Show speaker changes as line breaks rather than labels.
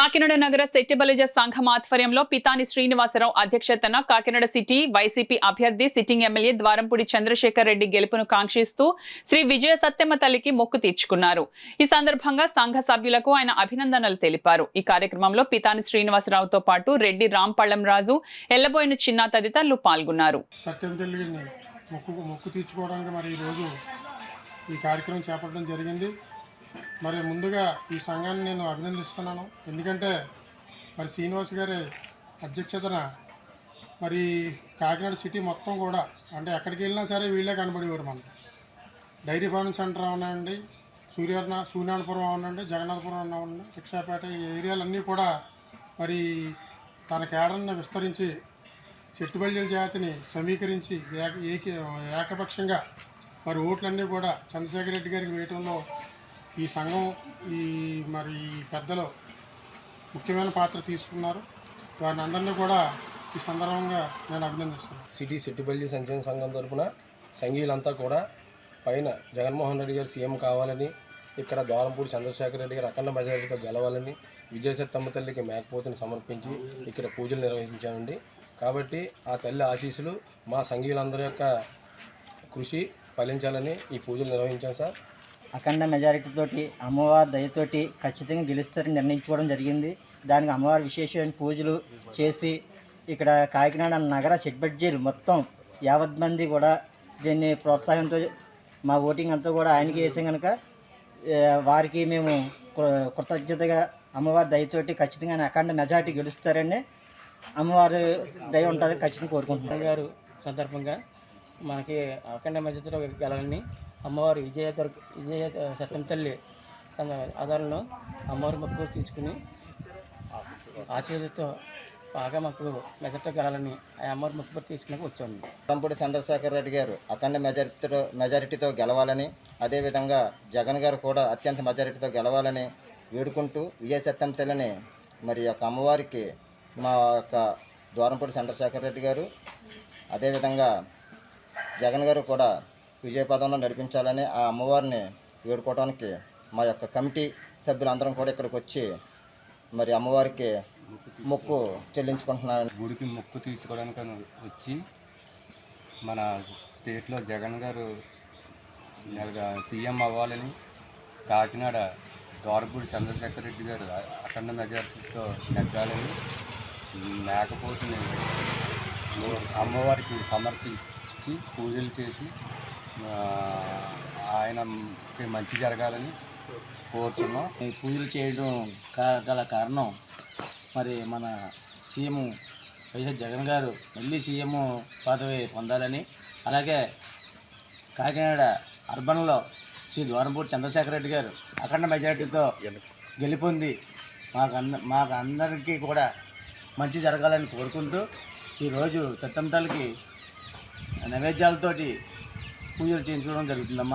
కాకినాడ నగర సెట్టిబలిజ సంఘం ఆధ్వర్యంలో పితాని శ్రీనివాసరావు అధ్యక్షతన కాకినాడ సిటీ వైసీపీ అభ్యర్థి సిట్టింగ్ ఎమ్మెల్యే ద్వారంపూడి చంద్రశేఖర్ రెడ్డి గెలుపును కాంక్షిస్తూ శ్రీ విజయ సత్యమ్మ తల్లికి మొక్కు తీర్చుకున్నారు. ఈ సందర్భంగా సంఘ సభ్యులకు ఆయన అభినందనలు తెలిపారు. ఈ కార్యక్రమంలో పితాని శ్రీనివాసరావుతో పాటు రెడ్డి రాంపళ్లం రాజు, ఎల్లబోయిన చిన్న తదితరులు పాల్గొన్నారు.
మొక్కు తీర్చుకోవడానికి మరి ఈరోజు ఈ కార్యక్రమం చేపట్టడం జరిగింది. మరి ముందుగా ఈ సంఘాన్ని నేను అభినందిస్తున్నాను. ఎందుకంటే మరి శ్రీనివాస్ గారి అధ్యక్షతన మరి కాకినాడ సిటీ మొత్తం కూడా అంటే ఎక్కడికి వెళ్ళినా సరే వీళ్ళే కనబడేవారు. మనకి డైరీ ఫార్మింగ్ సెంటర్ అవనండి, సూర్యనారాయణపురం అవనండి, జగన్నాథపురం అవనండి, రిక్షాపేట ఈ ఏరియాలన్నీ కూడా మరి తన కేడర్ని విస్తరించి సెట్టిబలిజల జాతిని సమీకరించి ఏకపక్షంగా మరి ఓట్లన్నీ కూడా చంద్రశేఖర్ రెడ్డి గారికి వేయటంలో ఈ సంఘం మరి పెద్దలు ముఖ్యమైన పాత్ర తీసుకున్నారు. వారిని అందరినీ కూడా ఈ సందర్భంగా నేను అభినందిస్తున్నాను.
సిటీ సెట్టిబలిజ సంక్షేమ సంఘం తరఫున సంఘీయులంతా కూడా పైన జగన్మోహన్ రెడ్డి గారు సీఎం కావాలని, ఇక్కడ ద్వారంపూడి చంద్రశేఖర్ రెడ్డి గారు అఖండ మెజారిటీతో గెలవాలని విజయసత్తమ్మ తల్లికి మేకపోతుని సమర్పించి ఇక్కడ పూజలు నిర్వహించామండి. కాబట్టి ఆ తల్లి ఆశీస్సులు మా సంఘీయులందరి యొక్క కృషి ఫలించాలని ఈ పూజలు నిర్వహించాం సార్.
అఖండ మెజారిటీతోటి అమ్మవారి దయతోటి ఖచ్చితంగా గెలుస్తారని నిర్ణయించుకోవడం జరిగింది. దానికి అమ్మవారి విశేషమైన పూజలు చేసి ఇక్కడ కాకినాడ నగర సెట్టిబలిజలు మొత్తం 50 మంది కూడా దీన్ని ప్రోత్సాహంతో మా ఓటింగ్ అంతా కూడా ఆయనకి వేసాం కనుక వారికి మేము కృతజ్ఞతగా అమ్మవారి దయతోటి ఖచ్చితంగా అఖండ మెజారిటీ గెలుస్తారని అమ్మవారి దయ ఉంటుంది ఖచ్చితంగా కోరుకుంటున్నాం.
గారు సందర్భంగా మనకి అఖండ మెజారిటీతో గెలాలని అమ్మవారి విజయ సత్యం తల్లి ఆధారంలో అమ్మవారి మొక్కు తీర్చుకుని ఆశీర్వాదంతో బాగా మాకు మెజారిటీ గెలాలని ఆ అమ్మవారి మొక్కు తీసుకుని వచ్చాము.
ద్వారంపూడి చంద్రశేఖర్ రెడ్డి గారు అఖండ మెజారిటీతో గెలవాలని, అదేవిధంగా జగన్ గారు కూడా అత్యంత మెజారిటీతో గెలవాలని వేడుకుంటూ విజయ సత్యం తల్లిని మరి యొక్క అమ్మవారికి మా యొక్క ద్వారంపూడి చంద్రశేఖర్ రెడ్డి గారు అదేవిధంగా జగన్ గారు కూడా విజయపదంలో నడిపించాలని ఆ అమ్మవారిని వేడుకోవడానికి మా యొక్క కమిటీ సభ్యులందరం కూడా ఇక్కడికి వచ్చి మరి అమ్మవారికి మొక్కు చెల్లించుకుంటున్నాను.
గుడికి మొక్కు తీర్చుకోవడానికి వచ్చి మన స్టేట్లో జగన్ గారు సీఎం అవ్వాలని, కాకినాడ ద్వారంపూడి చంద్రశేఖర్ రెడ్డి గారు అఖండ మెజారిటీతో నెగ్గాలని మేకపోతుని అమ్మవారికి సమర్పించి పూజలు చేసి ఆయనకి మంచి జరగాలని కోరుతున్నాం.
ఈ పూజలు చేయడం గల కారణం మరి మన సీఎం వైఎస్ జగన్ గారు మళ్ళీ సీఎం పదవి పొందాలని, అలాగే కాకినాడ అర్బన్లో శ్రీ ద్వారంపూడి చంద్రశేఖర్ రెడ్డి గారు అఖండ మెజారిటీతో గెలుపొంది మాకు అందరికీ కూడా మంచి జరగాలని కోరుకుంటూ ఈరోజు సత్తమ్మ తల్లికి నైవేద్యాలతోటి పూజలు చేయించుకోవడం జరుగుతుందమ్మా.